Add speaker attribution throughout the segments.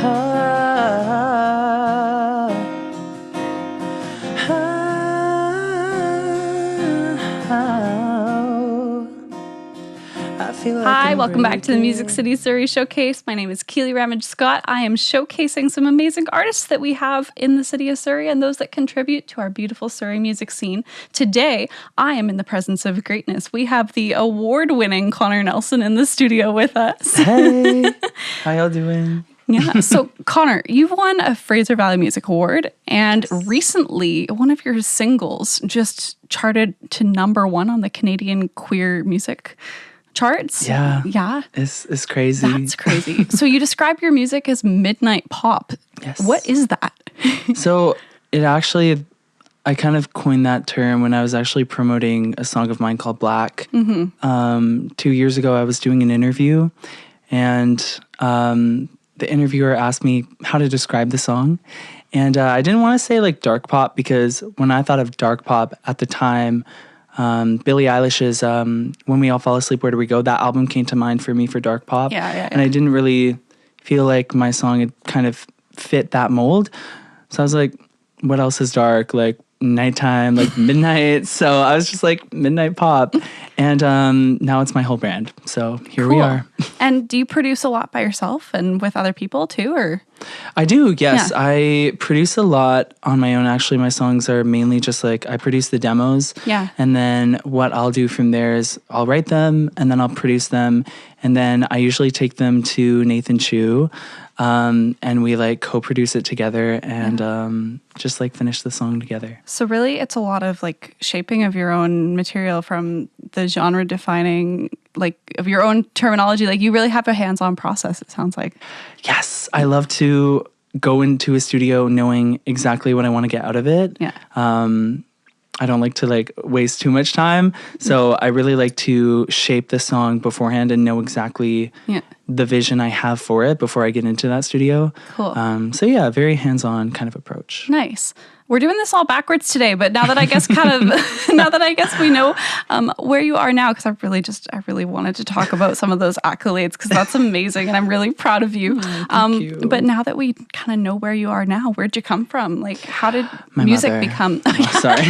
Speaker 1: Hi, welcome back to the Music City Surrey Showcase. My name is Keely Ramage Scott. I am showcasing some amazing artists that we have in the City of Surrey and those that contribute to our beautiful Surrey music scene. Today, I am in the presence of greatness. We have the award-winning Connor Nelson in the studio with us.
Speaker 2: Hey, how y'all doing?
Speaker 1: Yeah. So, Connor, you've won a Fraser Valley Music Award, and recently one of your singles just charted to #1 on the Canadian queer music charts.
Speaker 2: Yeah. It's crazy.
Speaker 1: That's crazy. So you describe your music as midnight pop.
Speaker 2: Yes.
Speaker 1: What is that?
Speaker 2: So it actually, I kind of coined that term when I was actually promoting a song of mine called Black. 2 years ago, I was doing an interview, and the interviewer asked me how to describe the song. And I didn't want to say like dark pop, because when I thought of dark pop at the time, Billie Eilish's When We All Fall Asleep, Where Do We Go? That album came to mind for me for dark pop. And I didn't really feel like my song had kind of fit that mold. So I was like, what else is dark? Like nighttime, like midnight. So I was just like midnight pop. And now it's my whole brand. So here we are.
Speaker 1: And do you produce a lot by yourself and with other people too, or?
Speaker 2: I do, yes. Yeah. I produce a lot on my own. Actually, my songs are mainly just like I produce the demos.
Speaker 1: Yeah.
Speaker 2: And then what I'll do from there is I'll write them and then I'll produce them. And then I usually take them to Nathan Chu. And we like co-produce it together and just like finish the song together.
Speaker 1: So really it's a lot of like shaping of your own material from the genre defining, like of your own terminology. Like you really have a hands-on process, it sounds like.
Speaker 2: Yes. I love to go into a studio knowing exactly what I want to get out of it.
Speaker 1: Yeah.
Speaker 2: I don't like to like waste too much time. So I really like to shape the song beforehand and know exactly the vision I have for it before I get into that studio.
Speaker 1: Cool.
Speaker 2: So yeah, very hands-on kind of approach.
Speaker 1: Nice. We're doing this all backwards today, but now that I guess now that I guess we know where you are now, because I really wanted to talk about some of those accolades because that's amazing and I'm really proud of you.
Speaker 2: Thank you.
Speaker 1: But now that we kind of know where you are now, where'd you come from? Like, how did
Speaker 2: My
Speaker 1: music
Speaker 2: mother.
Speaker 1: become?
Speaker 2: Sorry.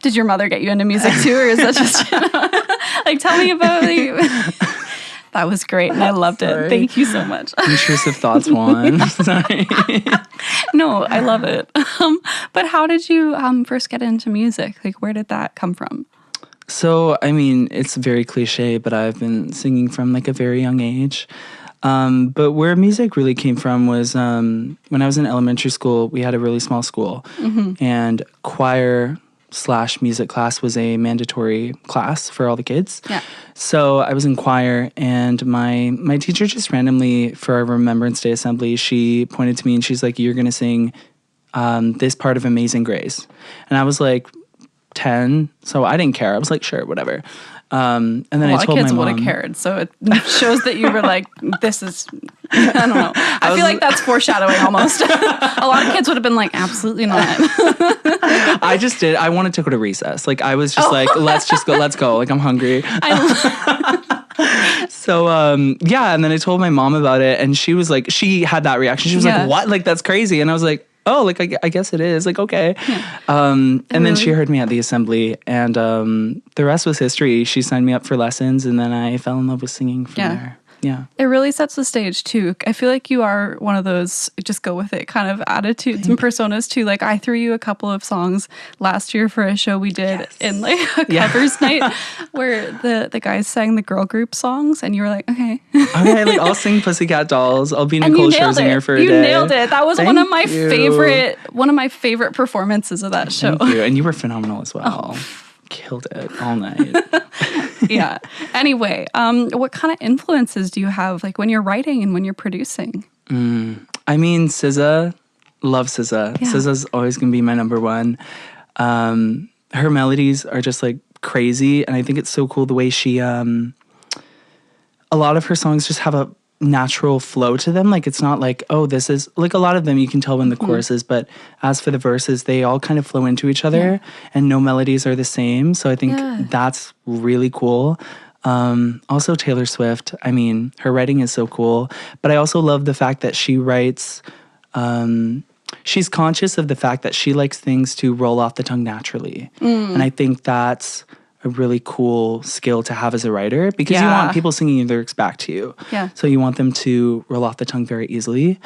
Speaker 1: Did your mother get you into music too, or is that just like tell me about it? That was great, and I loved it. Thank you so much.
Speaker 2: Intrusive thoughts won. Sorry.
Speaker 1: No, I love it. But how did you first get into music? Like, where did that come from?
Speaker 2: So, I mean, it's very cliche, but I've been singing from like a very young age. But where music really came from was when I was in elementary school, we had a really small school, and choir/music class was a mandatory class for all the kids.
Speaker 1: Yeah.
Speaker 2: So I was in choir, and my teacher just randomly for our Remembrance Day assembly, she pointed to me and she's like, "You're gonna sing this part of Amazing Grace," and I was like 10, so I didn't care. I was like, sure, whatever. And then I told my mom. A lot of kids would have
Speaker 1: cared, so it shows that you were like, this is, I don't know. I feel like that's foreshadowing almost. A lot of kids would have been like, absolutely not.
Speaker 2: I just did. I wanted to go to recess. Like, I was just like, let's go. Like, I'm hungry. So, yeah, and then I told my mom about it, and she was like, she had that reaction. She was like, what? Like, that's crazy. And I was like, oh, like, I guess it is. Like, okay.
Speaker 1: Yeah.
Speaker 2: And then she heard me at the assembly, and the rest was history. She signed me up for lessons, and then I fell in love with singing from there. Yeah.
Speaker 1: It really sets the stage too. I feel like you are one of those just go with it kind of attitudes and personas too. Like I threw you a couple of songs last year for a show we did in like a covers night where the guys sang the girl group songs and you were like, okay.
Speaker 2: Okay, like I'll sing Pussycat Dolls. I'll be Nicole Scherzinger for a day.
Speaker 1: You nailed it. That was one of my favorite performances of that show.
Speaker 2: Thank you. And you were phenomenal as well.
Speaker 1: Oh.
Speaker 2: Killed it all night.
Speaker 1: Yeah. Anyway, what kind of influences do you have like when you're writing and when you're producing?
Speaker 2: I mean, SZA. Love SZA. Yeah. SZA's always going to be my number one. Her melodies are just like crazy. And I think it's so cool the way she, a lot of her songs just have a natural flow to them. Like it's not like, oh, this is like a lot of them you can tell when the choruses, but as for the verses, they all kind of flow into each other and no melodies are the same. So I think that's really cool. Also Taylor Swift. I mean, her writing is so cool, but I also love the fact that she writes, she's conscious of the fact that she likes things to roll off the tongue naturally. And I think that's a really cool skill to have as a writer, because you want people singing your lyrics back to you.
Speaker 1: Yeah.
Speaker 2: So you want them to roll off the tongue very easily.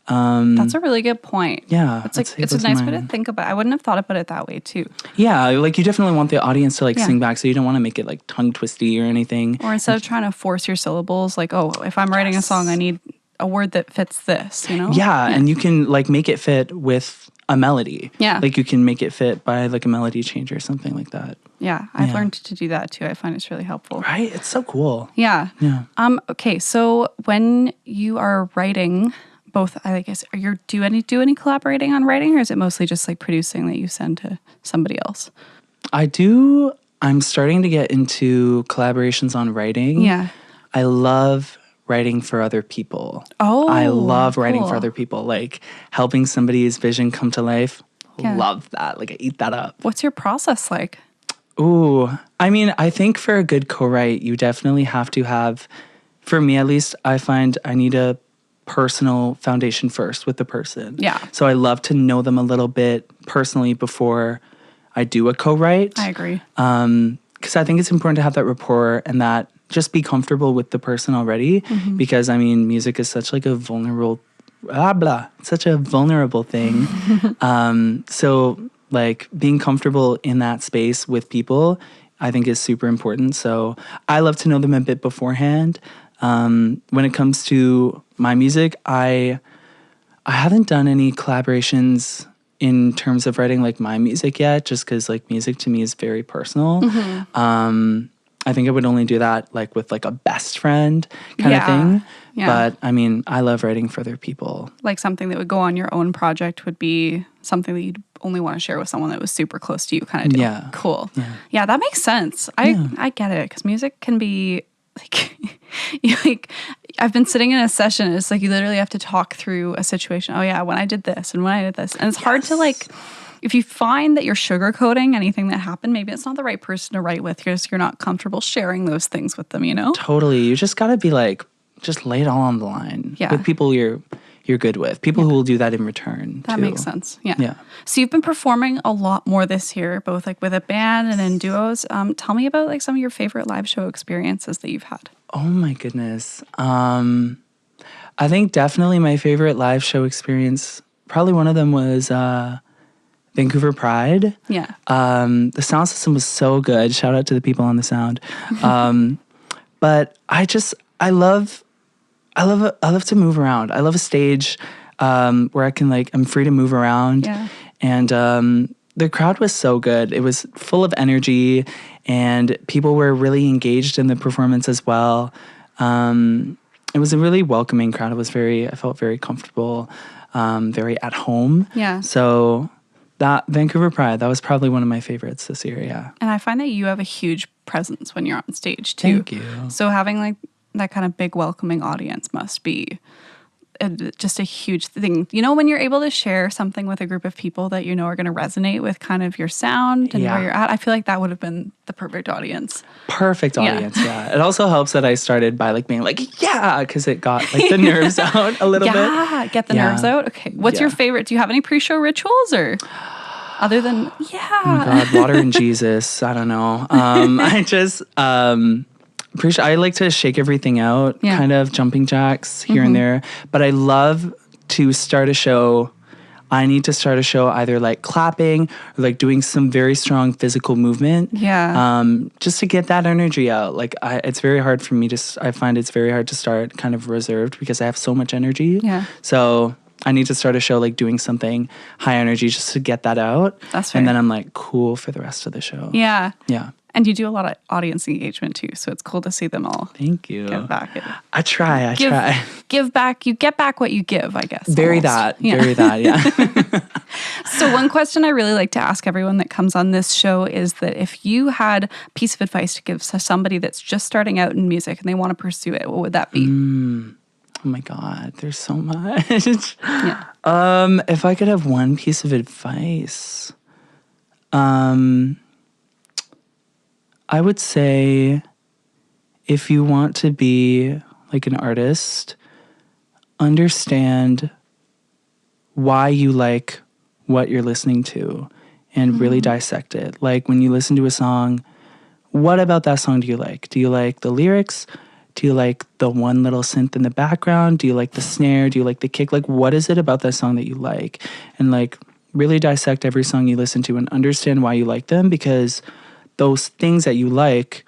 Speaker 1: That's a really good point.
Speaker 2: Yeah.
Speaker 1: It's like, it's a nice way to think about it. I wouldn't have thought about it that way too.
Speaker 2: Yeah. Like you definitely want the audience to like sing back. So you don't want to make it like tongue twisty or anything.
Speaker 1: Or instead of trying to force your syllables, like, oh, if I'm writing a song, I need a word that fits this, you know?
Speaker 2: Yeah. And you can like make it fit with a melody.
Speaker 1: Yeah.
Speaker 2: Like you can make it fit by like a melody change or something like that.
Speaker 1: Yeah. I've learned to do that too. I find it's really helpful.
Speaker 2: Right? It's so cool.
Speaker 1: Yeah.
Speaker 2: Yeah.
Speaker 1: Okay. So when you are writing, both, I guess, do any collaborating on writing, or is it mostly just like producing that you send to somebody else?
Speaker 2: I'm starting to get into collaborations on writing.
Speaker 1: Yeah.
Speaker 2: I love writing for other people.
Speaker 1: Oh,
Speaker 2: I love writing
Speaker 1: cool.
Speaker 2: for other people, like helping somebody's vision come to life.
Speaker 1: Yeah.
Speaker 2: Love that. Like I eat that up.
Speaker 1: What's your process like?
Speaker 2: Ooh, I mean, I think for a good co-write, you definitely have to have, for me at least, I find I need a personal foundation first with the person.
Speaker 1: Yeah.
Speaker 2: So I love to know them a little bit personally before I do a co-write.
Speaker 1: I agree.
Speaker 2: Because I think it's important to have that rapport and that just be comfortable with the person already. Because I mean, music is such like a vulnerable, such a vulnerable thing. So like being comfortable in that space with people, I think is super important. So I love to know them a bit beforehand. When it comes to my music, I haven't done any collaborations in terms of writing like my music yet, just because like music to me is very personal. I think I would only do that like with like a best friend kind of thing.
Speaker 1: Yeah.
Speaker 2: But I mean, I love writing for other people.
Speaker 1: Like something that would go on your own project would be something that you'd only want to share with someone that was super close to you kind of deal.
Speaker 2: Yeah.
Speaker 1: Cool. Yeah, that makes sense. I get it, because music can be like, I've been sitting in a session, it's like you literally have to talk through a situation. Oh yeah, when I did this and when I did this. And it's hard to like, if you find that you're sugarcoating anything that happened, maybe it's not the right person to write with because you're not comfortable sharing those things with them, you know?
Speaker 2: Totally. You just got to be like, just lay it all on the line with people you're good with, people who will do that in return.
Speaker 1: That
Speaker 2: too.
Speaker 1: makes sense. Yeah.
Speaker 2: Yeah.
Speaker 1: So you've been performing a lot more this year, both like with a band and in duos. Tell me about like some of your favorite live show experiences that you've had.
Speaker 2: Oh my goodness. I think definitely my favorite live show experience, probably one of them was Vancouver Pride.
Speaker 1: Yeah.
Speaker 2: The sound system was so good. Shout out to the people on the sound. But I love to move around. I love a stage where I can I'm free to move around.
Speaker 1: Yeah.
Speaker 2: And the crowd was so good. It was full of energy and people were really engaged in the performance as well. It was a really welcoming crowd. I felt very comfortable, very at home.
Speaker 1: Yeah.
Speaker 2: So that Vancouver Pride, that was probably one of my favorites this year. Yeah.
Speaker 1: And I find that you have a huge presence when you're on stage too.
Speaker 2: Thank you.
Speaker 1: So having like that kind of big welcoming audience must be just a huge thing. You know, when you're able to share something with a group of people that you know are going to resonate with kind of your sound and where you're at, I feel like that would have been the perfect audience.
Speaker 2: Perfect audience, yeah. It also helps that I started by being because it got the nerves out a little bit.
Speaker 1: Yeah, get the nerves out. Okay. What's your favorite? Do you have any pre-show rituals or other than,
Speaker 2: Oh my God, water and Jesus. I don't know. I like to shake everything out, kind of jumping jacks here and there. But I love to start a show. I need to start a show either clapping or doing some very strong physical movement.
Speaker 1: Yeah.
Speaker 2: Just to get that energy out. It's very hard for me I find it's very hard to start kind of reserved because I have so much energy.
Speaker 1: Yeah.
Speaker 2: So I need to start a show doing something high energy just to get that out.
Speaker 1: That's fair.
Speaker 2: And then I'm cool for the rest of the show.
Speaker 1: Yeah.
Speaker 2: Yeah.
Speaker 1: And you do a lot of audience engagement too, so it's cool to see them all.
Speaker 2: Thank you.
Speaker 1: Give back.
Speaker 2: I try.
Speaker 1: Give back. You get back what you give, I guess.
Speaker 2: Very that. Yeah.
Speaker 1: So one question I really like to ask everyone that comes on this show is that if you had a piece of advice to give to somebody that's just starting out in music and they want to pursue it, what would that be?
Speaker 2: Oh my God, there's so much.
Speaker 1: Yeah.
Speaker 2: If I could have one piece of advice, I would say if you want to be like an artist, understand why you like what you're listening to and really dissect it. Like when you listen to a song, what about that song do you like? Do you like the lyrics? Do you like the one little synth in the background? Do you like the snare? Do you like the kick? Like, what is it about that song that you like? And like really dissect every song you listen to and understand why you like them, because those things that you like,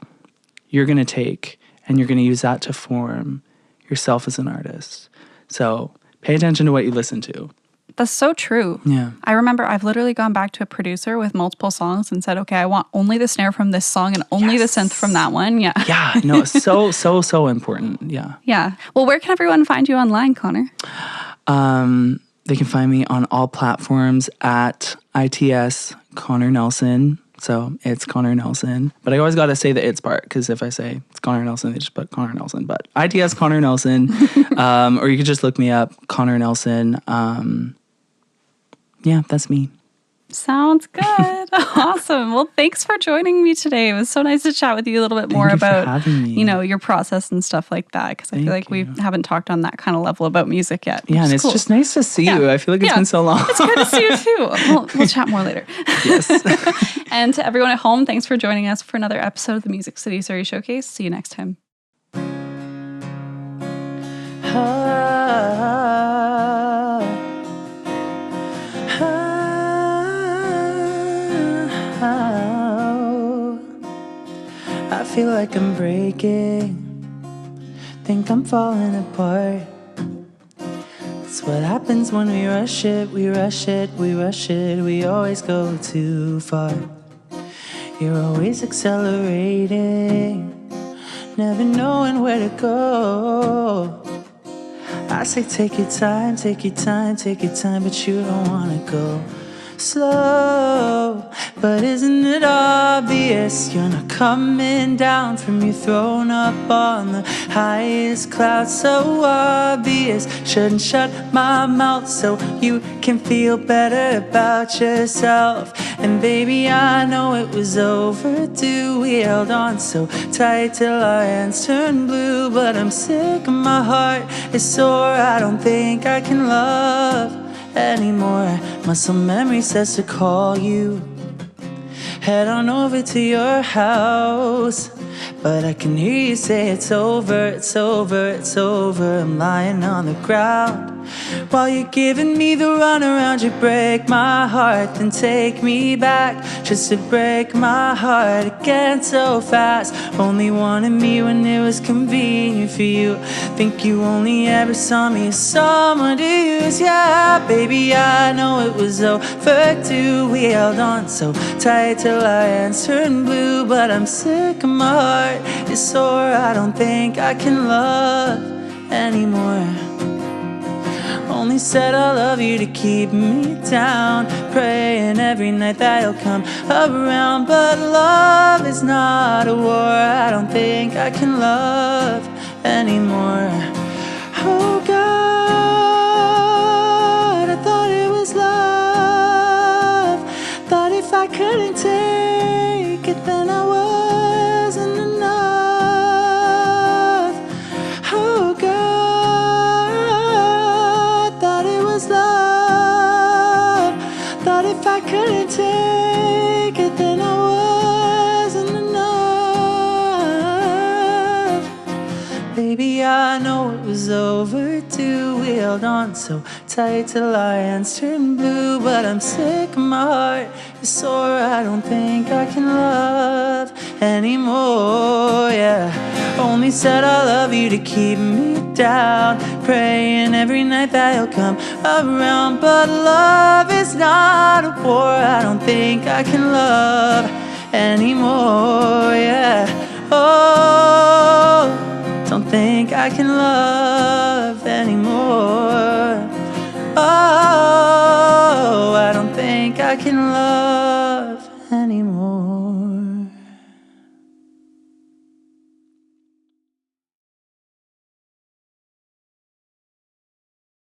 Speaker 2: you're going to take and you're going to use that to form yourself as an artist. So pay attention to what you listen to.
Speaker 1: That's so true.
Speaker 2: Yeah.
Speaker 1: I remember I've literally gone back to a producer with multiple songs and said, okay, I want only the snare from this song and only the synth from that one. Yeah.
Speaker 2: Yeah. No, so important. Yeah.
Speaker 1: Yeah. Well, where can everyone find you online, Connor?
Speaker 2: They can find me on all platforms at ITS Connor Nelson. So it's Connor Nelson. But I always got to say the it's part, because if I say it's Connor Nelson, they just put Connor Nelson. But ITS Connor Nelson. Or you could just look me up, Connor Nelson. Yeah, that's me.
Speaker 1: Sounds good. Awesome. Well, thanks for joining me today. It was so nice to chat with you a little bit more about, your process and stuff like that. Because I feel like we haven't talked on that kind of level about music yet.
Speaker 2: Yeah, and it's
Speaker 1: cool.
Speaker 2: Just nice to see you. I feel like it's been so long.
Speaker 1: It's good to see you too. We'll chat more later.
Speaker 2: Yes.
Speaker 1: And to everyone at home, thanks for joining us for another episode of the Music City Surrey Showcase. See you next time.
Speaker 2: I feel like I'm breaking, think I'm falling apart. It's what happens when we rush it, we rush it, we rush it, we always go too far. You're always accelerating, never knowing where to go. I say take your time, take your time, take your time, but you don't wanna go slow. But isn't it obvious you're not coming down from your throne up on the highest cloud? So obvious, shouldn't shut my mouth so you can feel better about yourself. And baby, I know it was overdue. We held on so tight till our hands turned blue. But I'm sick and my heart is sore. I don't think I can love anymore. Muscle memory says to call you. Head on over to your house, but I can hear you say it's over, it's over, it's over. I'm lying on the ground while you're giving me the runaround. You break my heart, then take me back just to break my heart again so fast. Only wanted me when it was convenient for you. Think you only ever saw me as someone to use. Yeah, baby, I know it was overdue. We held on so tight till our hands turned blue. But I'm sick and my heart is sore. I don't think I can love anymore. Only said I love you to keep me down, praying every night that you'll come around. But love is not a war. I don't think I can love anymore. Oh God, I thought it was love. Thought if I couldn't take it, then I wasn't enough. Oh God, love. Thought if I couldn't take it, then I wasn't enough. Baby, I know it was overdue. We held on so tight till our hands turned blue. But I'm sick and my heart is sore. I don't think I can love anymore. Yeah, only said I love you to keep me down, praying every night that you'll come around. But love is not a war. I don't think I can love anymore. Yeah, oh, don't think I can love anymore. Oh, I don't think I can love